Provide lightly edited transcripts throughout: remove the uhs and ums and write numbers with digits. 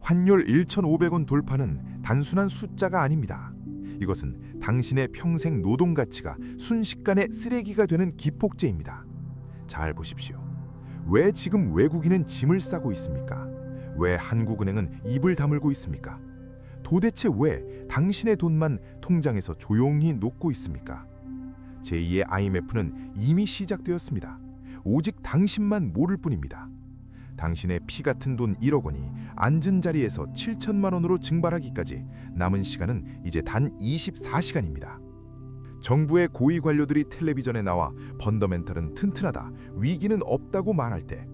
환율 1,500원 돌파는 단순한 숫자가 아닙니다. 이것은 당신의 평생 노동 가치가 순식간에 쓰레기가 되는 기폭제입니다. 잘 보십시오. 왜 지금 외국인은 짐을 싸고 있습니까? 왜 한국은행은 입을 다물고 있습니까? 도대체 왜 당신의 돈만 통장에서 조용히 녹고 있습니까? 제2의 IMF는 이미 시작되었습니다. 오직 당신만 모를 뿐입니다. 당신의 피 같은 돈 1억 원이 앉은 자리에서 7천만 원으로 증발하기까지 남은 시간은 이제 단 24시간입니다. 정부의 고위 관료들이 텔레비전에 나와 펀더멘털은 튼튼하다, 위기는 없다고 말할 때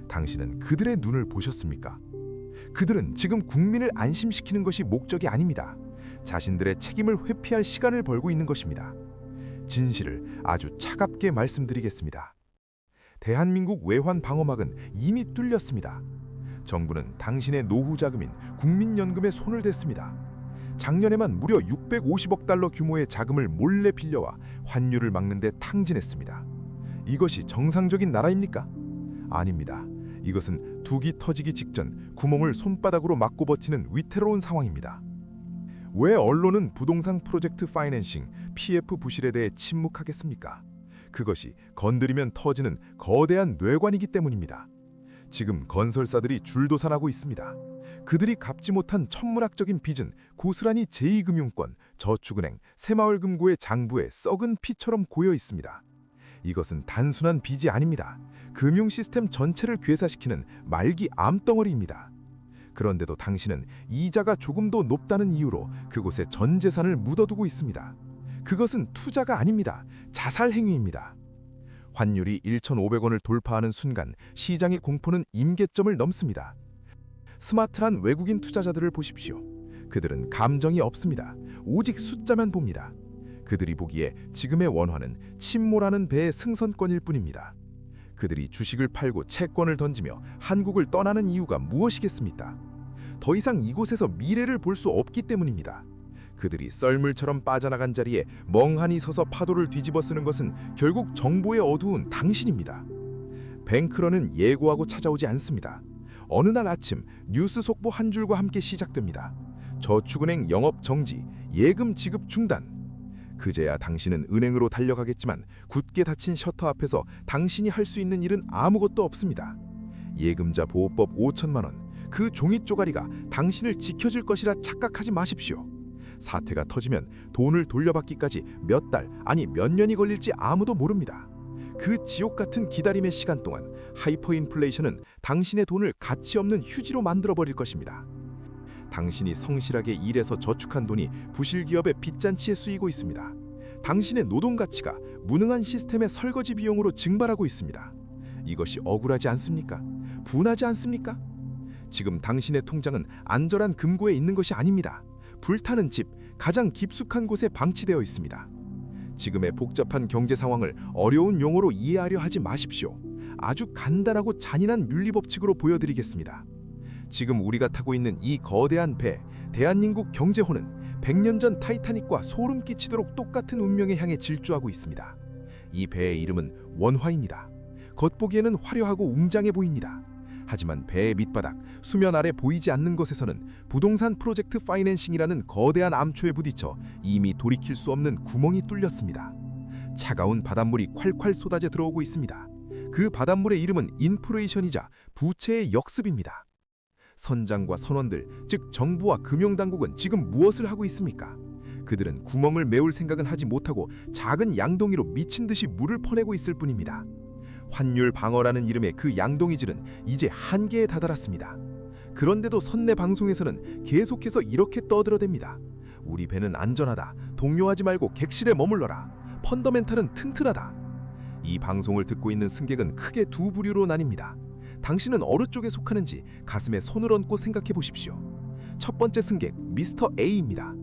당신은 그들의 눈을 보셨습니까? 그들은 지금 국민을 안심시키는 것이 목적이 아닙니다. 자신들의 책임을 회피할 시간을 벌고 있는 것입니다. 진실을 아주 차갑게 말씀드리겠습니다. 대한민국 외환 방어막은 이미 뚫렸습니다. 정부는 당신의 노후 자금인 국민연금에 손을 댔습니다. 작년에만 무려 650억 달러 규모의 자금을 몰래 빌려와 환율을 막는 데 탕진했습니다. 이것이 정상적인 나라입니까? 아닙니다. 이것은 둑이 터지기 직전 구멍을 손바닥으로 막고 버티는 위태로운 상황입니다. 왜 언론은 부동산 프로젝트 파이낸싱, PF 부실에 대해 침묵하겠습니까? 그것이 건드리면 터지는 거대한 뇌관이기 때문입니다. 지금 건설사들이 줄도산하고 있습니다. 그들이 갚지 못한 천문학적인 빚은 고스란히 제2금융권, 저축은행, 새마을금고의 장부에 썩은 피처럼 고여 있습니다. 이것은 단순한 빚이 아닙니다. 금융 시스템 전체를 괴사시키는 말기 암덩어리입니다. 그런데도 당신은 이자가 조금 더 높다는 이유로 그곳에 전 재산을 묻어두고 있습니다. 그것은 투자가 아닙니다. 자살 행위입니다. 환율이 1,500원을 돌파하는 순간 시장의 공포는 임계점을 넘습니다. 스마트한 외국인 투자자들을 보십시오. 그들은 감정이 없습니다. 오직 숫자만 봅니다. 그들이 보기에 지금의 원화는 침몰하는 배의 승선권일 뿐입니다. 그들이 주식을 팔고 채권을 던지며 한국을 떠나는 이유가 무엇이겠습니까? 더 이상 이곳에서 미래를 볼 수 없기 때문입니다. 그들이 썰물처럼 빠져나간 자리에 멍하니 서서 파도를 뒤집어 쓰는 것은 결국 정보의 어두운 당신입니다. 뱅크런은 예고하고 찾아오지 않습니다. 어느 날 아침 뉴스 속보 한 줄과 함께 시작됩니다. 저축은행 영업 정지, 예금 지급 중단. 그제야 당신은 은행으로 달려가겠지만 굳게 닫힌 셔터 앞에서 당신이 할 수 있는 일은 아무것도 없습니다. 예금자 보호법 5천만 원, 그 종이 쪼가리가 당신을 지켜줄 것이라 착각하지 마십시오. 사태가 터지면 돈을 돌려받기까지 몇 달, 아니 몇 년이 걸릴지 아무도 모릅니다. 그 지옥 같은 기다림의 시간 동안 하이퍼인플레이션은 당신의 돈을 가치 없는 휴지로 만들어버릴 것입니다. 당신이 성실하게 일해서 저축한 돈이 부실기업의 빚잔치에 쓰이고 있습니다. 당신의 노동 가치가 무능한 시스템의 설거지 비용으로 증발하고 있습니다. 이것이 억울하지 않습니까? 분하지 않습니까? 지금 당신의 통장은 안전한 금고에 있는 것이 아닙니다. 불타는 집, 가장 깊숙한 곳에 방치되어 있습니다. 지금의 복잡한 경제 상황을 어려운 용어로 이해하려 하지 마십시오. 아주 간단하고 잔인한 윤리법칙으로 보여드리겠습니다. 지금 우리가 타고 있는 이 거대한 배, 대한민국 경제호는 100년 전 타이타닉과 소름 끼치도록 똑같은 운명에 향해 질주하고 있습니다. 이 배의 이름은 원화입니다. 겉보기에는 화려하고 웅장해 보입니다. 하지만 배의 밑바닥, 수면 아래 보이지 않는 것에서는 부동산 프로젝트 파이낸싱이라는 거대한 암초에 부딪혀 이미 돌이킬 수 없는 구멍이 뚫렸습니다. 차가운 바닷물이 콸콸 쏟아져 들어오고 있습니다. 그 바닷물의 이름은 인플레이션이자 부채의 역습입니다. 선장과 선원들, 즉 정부와 금융당국은 지금 무엇을 하고 있습니까? 그들은 구멍을 메울 생각은 하지 못하고 작은 양동이로 미친 듯이 물을 퍼내고 있을 뿐입니다. 환율 방어라는 이름의 그 양동이질은 이제 한계에 다다랐습니다. 그런데도 선내 방송에서는 계속해서 이렇게 떠들어댑니다. 우리 배는 안전하다. 동요하지 말고 객실에 머물러라. 펀더멘탈은 튼튼하다. 이 방송을 듣고 있는 승객은 크게 두 부류로 나뉩니다. 당신은 어느 쪽에 속하는지 가슴에 손을 얹고 생각해 보십시오. 첫 번째 승객, 미스터 A입니다.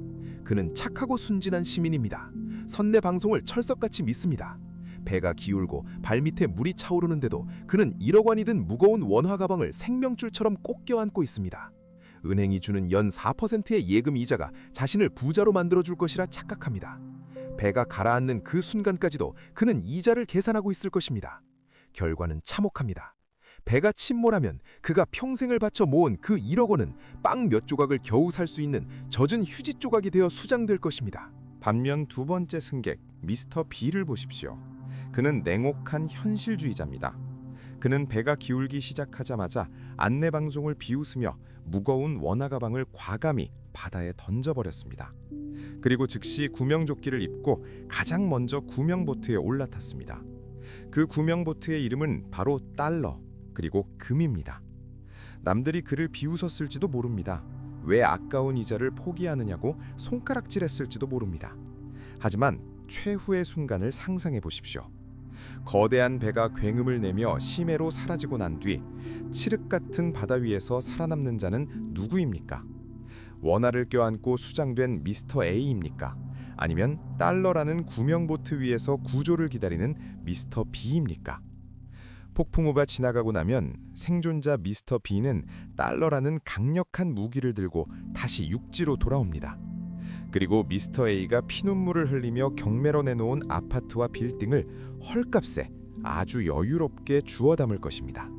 그는 착하고 순진한 시민입니다. 선내 방송을 철석같이 믿습니다. 배가 기울고 발밑에 물이 차오르는데도 그는 1억 원이 든 무거운 원화 가방을 생명줄처럼 꼭 껴안고 있습니다. 은행이 주는 연 4%의 예금 이자가 자신을 부자로 만들어줄 것이라 착각합니다. 배가 가라앉는 그 순간까지도 그는 이자를 계산하고 있을 것입니다. 결과는 참혹합니다. 배가 침몰하면 그가 평생을 바쳐 모은 그 1억 원은 빵 몇 조각을 겨우 살 수 있는 젖은 휴지 조각이 되어 수장될 것입니다. 반면 두 번째 승객 미스터 B를 보십시오. 그는 냉혹한 현실주의자입니다. 그는 배가 기울기 시작하자마자 안내방송을 비웃으며 무거운 원화 가방을 과감히 바다에 던져버렸습니다. 그리고 즉시 구명조끼를 입고 가장 먼저 구명보트에 올라탔습니다. 그 구명보트의 이름은 바로 달러, 그리고 금입니다. 남들이 그를 비웃었을지도 모릅니다. 왜 아까운 이자를 포기하느냐고 손가락질했을지도 모릅니다. 하지만 최후의 순간을 상상해 보십시오. 거대한 배가 굉음을 내며 심해로 사라지고 난 뒤 칠흑 같은 바다 위에서 살아남는 자는 누구입니까? 원화를 껴안고 수장된 미스터 A입니까? 아니면 달러라는 구명보트 위에서 구조를 기다리는 미스터 B입니까? 폭풍우가 지나가고 나면 생존자 미스터 B는 달러라는 강력한 무기를 들고 다시 육지로 돌아옵니다. 그리고 미스터 A가 피눈물을 흘리며 경매로 내놓은 아파트와 빌딩을 헐값에 아주 여유롭게 주워 담을 것입니다.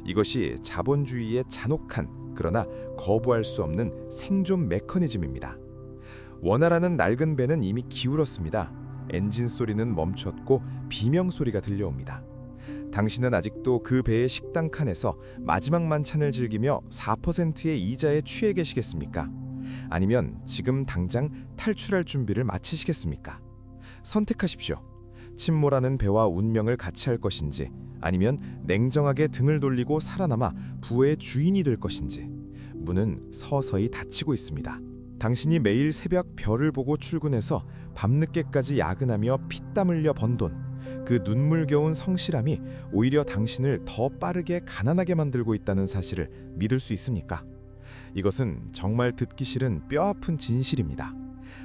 이것이 자본주의의 잔혹한 그러나 거부할 수 없는 생존 메커니즘입니다. 원화라는 낡은 배는 이미 기울었습니다. 엔진 소리는 멈췄고 비명 소리가 들려옵니다. 당신은 아직도 그 배의 식당 칸에서 마지막 만찬을 즐기며 4%의 이자에 취해 계시겠습니까? 아니면 지금 당장 탈출할 준비를 마치시겠습니까? 선택하십시오. 침몰하는 배와 운명을 같이 할 것인지, 아니면 냉정하게 등을 돌리고 살아남아 부의 주인이 될 것인지. 문은 서서히 닫히고 있습니다. 당신이 매일 새벽 별을 보고 출근해서 밤늦게까지 야근하며 피땀 흘려 번 돈, 그 눈물겨운 성실함이 오히려 당신을 더 빠르게 가난하게 만들고 있다는 사실을 믿을 수 있습니까? 이것은 정말 듣기 싫은 뼈아픈 진실입니다.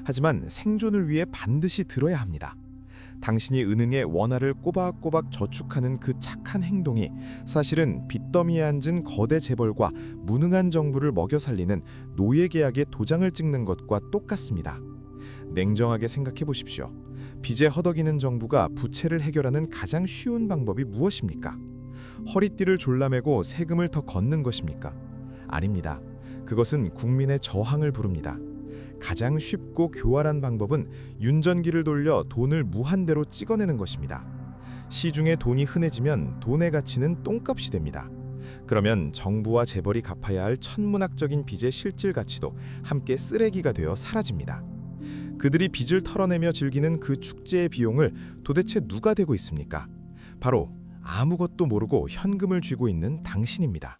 하지만 생존을 위해 반드시 들어야 합니다. 당신이 은행에 원화를 꼬박꼬박 저축하는 그 착한 행동이 사실은 빚더미에 앉은 거대 재벌과 무능한 정부를 먹여 살리는 노예계약에 도장을 찍는 것과 똑같습니다. 냉정하게 생각해 보십시오. 빚에 허덕이는 정부가 부채를 해결하는 가장 쉬운 방법이 무엇입니까? 허리띠를 졸라매고 세금을 더 걷는 것입니까? 아닙니다. 그것은 국민의 저항을 부릅니다. 가장 쉽고 교활한 방법은 윤전기를 돌려 돈을 무한대로 찍어내는 것입니다. 시중에 돈이 흔해지면 돈의 가치는 똥값이 됩니다. 그러면 정부와 재벌이 갚아야 할 천문학적인 빚의 실질 가치도 함께 쓰레기가 되어 사라집니다. 그들이 빚을 털어내며 즐기는 그 축제의 비용을 도대체 누가 대고 있습니까? 바로 아무것도 모르고 현금을 쥐고 있는 당신입니다.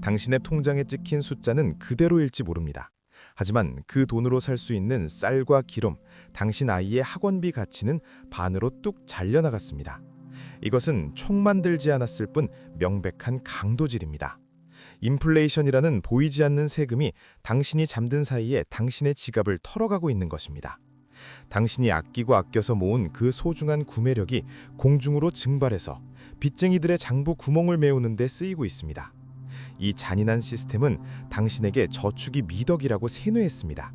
당신의 통장에 찍힌 숫자는 그대로일지 모릅니다. 하지만 그 돈으로 살 수 있는 쌀과 기름, 당신 아이의 학원비 가치는 반으로 뚝 잘려나갔습니다. 이것은 총 만들지 않았을 뿐 명백한 강도질입니다. 인플레이션이라는 보이지 않는 세금이 당신이 잠든 사이에 당신의 지갑을 털어가고 있는 것입니다. 당신이 아끼고 아껴서 모은 그 소중한 구매력이 공중으로 증발해서 빚쟁이들의 장부 구멍을 메우는 데 쓰이고 있습니다. 이 잔인한 시스템은 당신에게 저축이 미덕이라고 세뇌했습니다.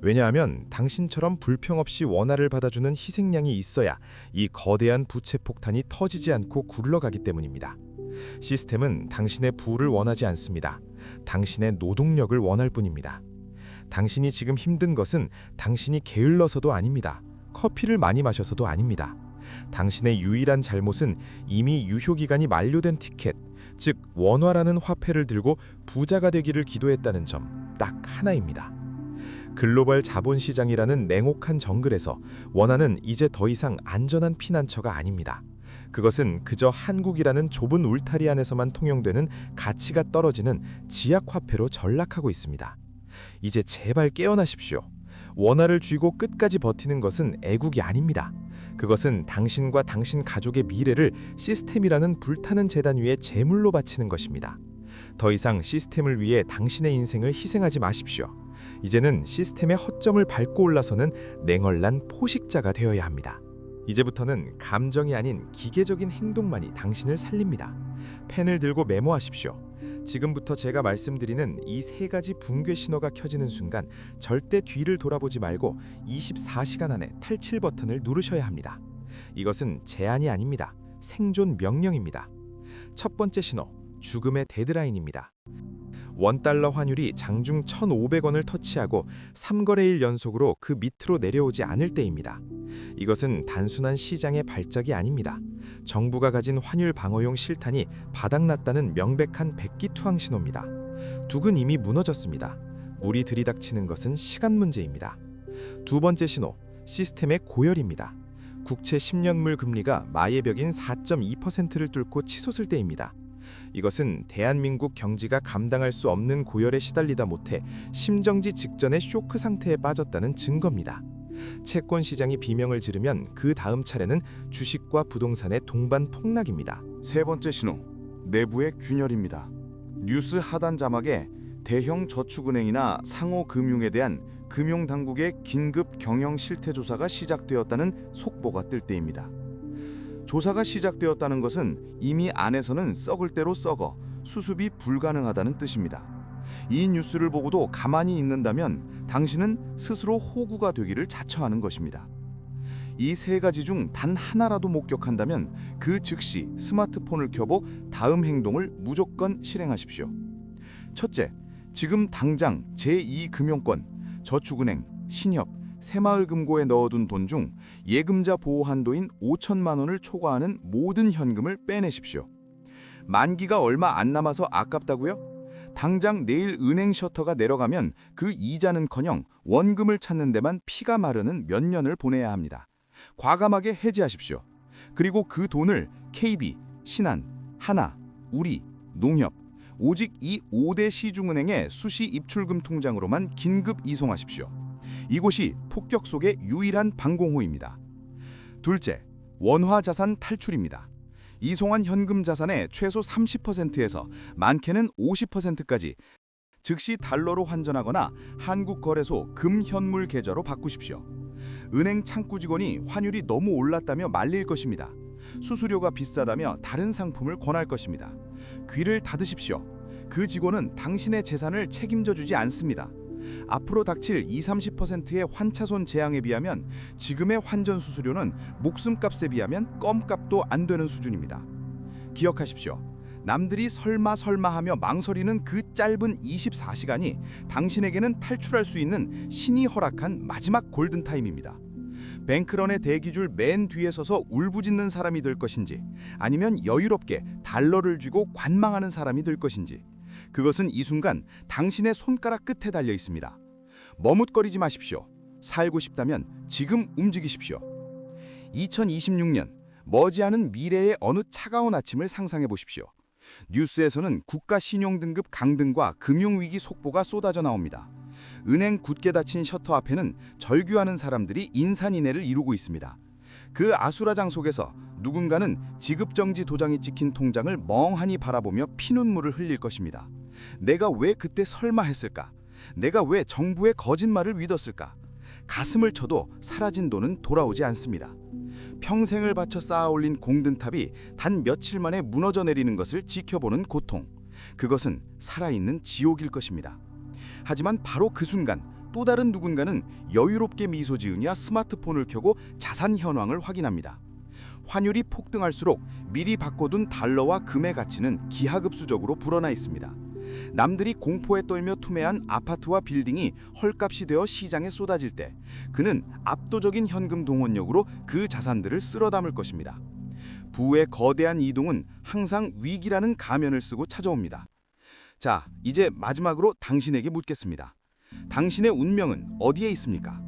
왜냐하면 당신처럼 불평 없이 원화를 받아주는 희생양이 있어야 이 거대한 부채 폭탄이 터지지 않고 굴러가기 때문입니다. 시스템은 당신의 부를 원하지 않습니다. 당신의 노동력을 원할 뿐입니다. 당신이 지금 힘든 것은 당신이 게을러서도 아닙니다. 커피를 많이 마셔서도 아닙니다. 당신의 유일한 잘못은 이미 유효기간이 만료된 티켓, 즉 원화라는 화폐를 들고 부자가 되기를 기도했다는 점 딱 하나입니다. 글로벌 자본시장이라는 냉혹한 정글에서 원화는 이제 더 이상 안전한 피난처가 아닙니다. 그것은 그저 한국이라는 좁은 울타리 안에서만 통용되는 가치가 떨어지는 지약화폐로 전락하고 있습니다. 이제 제발 깨어나십시오. 원화를 쥐고 끝까지 버티는 것은 애국이 아닙니다. 그것은 당신과 당신 가족의 미래를 시스템이라는 불타는 재단 위에 제물로 바치는 것입니다. 더 이상 시스템을 위해 당신의 인생을 희생하지 마십시오. 이제는 시스템의 허점을 밟고 올라서는 냉얼란 포식자가 되어야 합니다. 이제부터는 감정이 아닌 기계적인 행동만이 당신을 살립니다. 펜을 들고 메모하십시오. 지금부터 제가 말씀드리는 이 세 가지 붕괴 신호가 켜지는 순간 절대 뒤를 돌아보지 말고 24시간 안에 탈출 버튼을 누르셔야 합니다. 이것은 제한이 아닙니다. 생존 명령입니다. 첫 번째 신호, 죽음의 데드라인입니다. 원달러 환율이 장중 1,500원을 터치하고 3거래일 연속으로 그 밑으로 내려오지 않을 때입니다. 이것은 단순한 시장의 발작이 아닙니다. 정부가 가진 환율 방어용 실탄이 바닥났다는 명백한 백기투항 신호입니다. 둑은 이미 무너졌습니다. 물이 들이닥치는 것은 시간 문제입니다. 두 번째 신호, 시스템의 고열입니다. 국채 10년물 금리가 마의 벽인 4.2%를 뚫고 치솟을 때입니다. 이것은 대한민국 경제가 감당할 수 없는 고열에 시달리다 못해 심정지 직전의 쇼크 상태에 빠졌다는 증거입니다. 채권 시장이 비명을 지르면 그 다음 차례는 주식과 부동산의 동반 폭락입니다. 세 번째 신호, 내부의 균열입니다. 뉴스 하단 자막에 대형 저축은행이나 상호금융에 대한 금융당국의 긴급 경영 실태 조사가 시작되었다는 속보가 뜰 때입니다. 조사가 시작되었다는 것은 이미 안에서는 썩을 대로 썩어 수습이 불가능하다는 뜻입니다. 이 뉴스를 보고도 가만히 있는다면 당신은 스스로 호구가 되기를 자처하는 것입니다. 이 세 가지 중 단 하나라도 목격한다면 그 즉시 스마트폰을 켜고 다음 행동을 무조건 실행하십시오. 첫째, 지금 당장 제2금융권, 저축은행, 신협, 새마을금고에 넣어둔 돈 중 예금자 보호 한도인 5천만 원을 초과하는 모든 현금을 빼내십시오. 만기가 얼마 안 남아서 아깝다고요? 당장 내일 은행 셔터가 내려가면 그 이자는커녕 원금을 찾는 데만 피가 마르는 몇 년을 보내야 합니다. 과감하게 해지하십시오. 그리고 그 돈을 KB, 신한, 하나, 우리, 농협, 오직 이 5대 시중은행의 수시 입출금 통장으로만 긴급 이송하십시오. 이곳이 폭격 속의 유일한 방공호입니다. 둘째, 원화자산 탈출입니다. 이송한 현금 자산의 최소 30%에서 많게는 50%까지 즉시 달러로 환전하거나 한국거래소 금현물 계좌로 바꾸십시오. 은행 창구 직원이 환율이 너무 올랐다며 말릴 것입니다. 수수료가 비싸다며 다른 상품을 권할 것입니다. 귀를 닫으십시오. 그 직원은 당신의 재산을 책임져 주지 않습니다. 앞으로 닥칠 20-30%의 환차손 재앙에 비하면 지금의 환전 수수료는 목숨값에 비하면 껌값도 안 되는 수준입니다. 기억하십시오. 남들이 설마 하며 망설이는 그 짧은 24시간이 당신에게는 탈출할 수 있는 신이 허락한 마지막 골든타임입니다. 뱅크런의 대기줄 맨 뒤에 서서 울부짖는 사람이 될 것인지 아니면 여유롭게 달러를 쥐고 관망하는 사람이 될 것인지 그것은 이 순간 당신의 손가락 끝에 달려 있습니다. 머뭇거리지 마십시오. 살고 싶다면 지금 움직이십시오. 2026년 머지않은 미래의 어느 차가운 아침을 상상해 보십시오. 뉴스에서는 국가 신용등급 강등과 금융위기 속보가 쏟아져 나옵니다. 은행 굳게 닫힌 셔터 앞에는 절규하는 사람들이 인산인해를 이루고 있습니다. 그 아수라장 속에서 누군가는 지급정지 도장이 찍힌 통장을 멍하니 바라보며 피눈물을 흘릴 것입니다. 내가 왜 그때 설마 했을까? 내가 왜 정부의 거짓말을 믿었을까? 가슴을 쳐도 사라진 돈은 돌아오지 않습니다. 평생을 바쳐 쌓아올린 공든탑이 단 며칠 만에 무너져 내리는 것을 지켜보는 고통. 그것은 살아있는 지옥일 것입니다. 하지만 바로 그 순간 또 다른 누군가는 여유롭게 미소 지으며 스마트폰을 켜고 자산 현황을 확인합니다. 환율이 폭등할수록 미리 바꿔둔 달러와 금의 가치는 기하급수적으로 불어나 있습니다. 남들이 공포에 떨며 투매한 아파트와 빌딩이 헐값이 되어 시장에 쏟아질 때 그는 압도적인 현금 동원력으로 그 자산들을 쓸어 담을 것입니다. 부의 거대한 이동은 항상 위기라는 가면을 쓰고 찾아옵니다. 자, 이제 마지막으로 당신에게 묻겠습니다. 당신의 운명은 어디에 있습니까?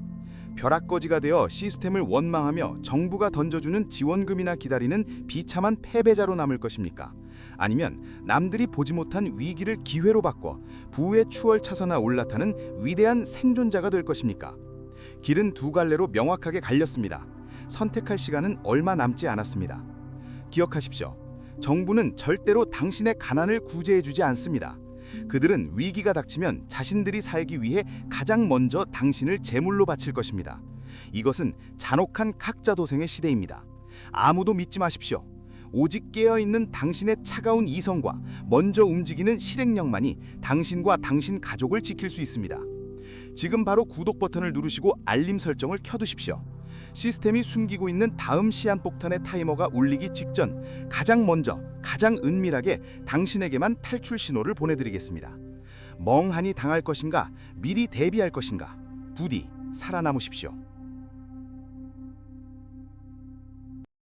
벼락거지가 되어 시스템을 원망하며 정부가 던져주는 지원금이나 기다리는 비참한 패배자로 남을 것입니까? 아니면 남들이 보지 못한 위기를 기회로 바꿔 부의 추월 차선에 올라타는 위대한 생존자가 될 것입니까? 길은 두 갈래로 명확하게 갈렸습니다. 선택할 시간은 얼마 남지 않았습니다. 기억하십시오. 정부는 절대로 당신의 가난을 구제해주지 않습니다. 그들은 위기가 닥치면 자신들이 살기 위해 가장 먼저 당신을 제물로 바칠 것입니다. 이것은 잔혹한 각자도생의 시대입니다. 아무도 믿지 마십시오. 오직 깨어있는 당신의 차가운 이성과 먼저 움직이는 실행력만이 당신과 당신 가족을 지킬 수 있습니다. 지금 바로 구독 버튼을 누르시고 알림 설정을 켜두십시오. 시스템이 숨기고 있는 다음 시한폭탄의 타이머가 울리기 직전 가장 먼저, 가장 은밀하게 당신에게만 탈출 신호를 보내드리겠습니다. 멍하니 당할 것인가, 미리 대비할 것인가, 부디 살아남으십시오.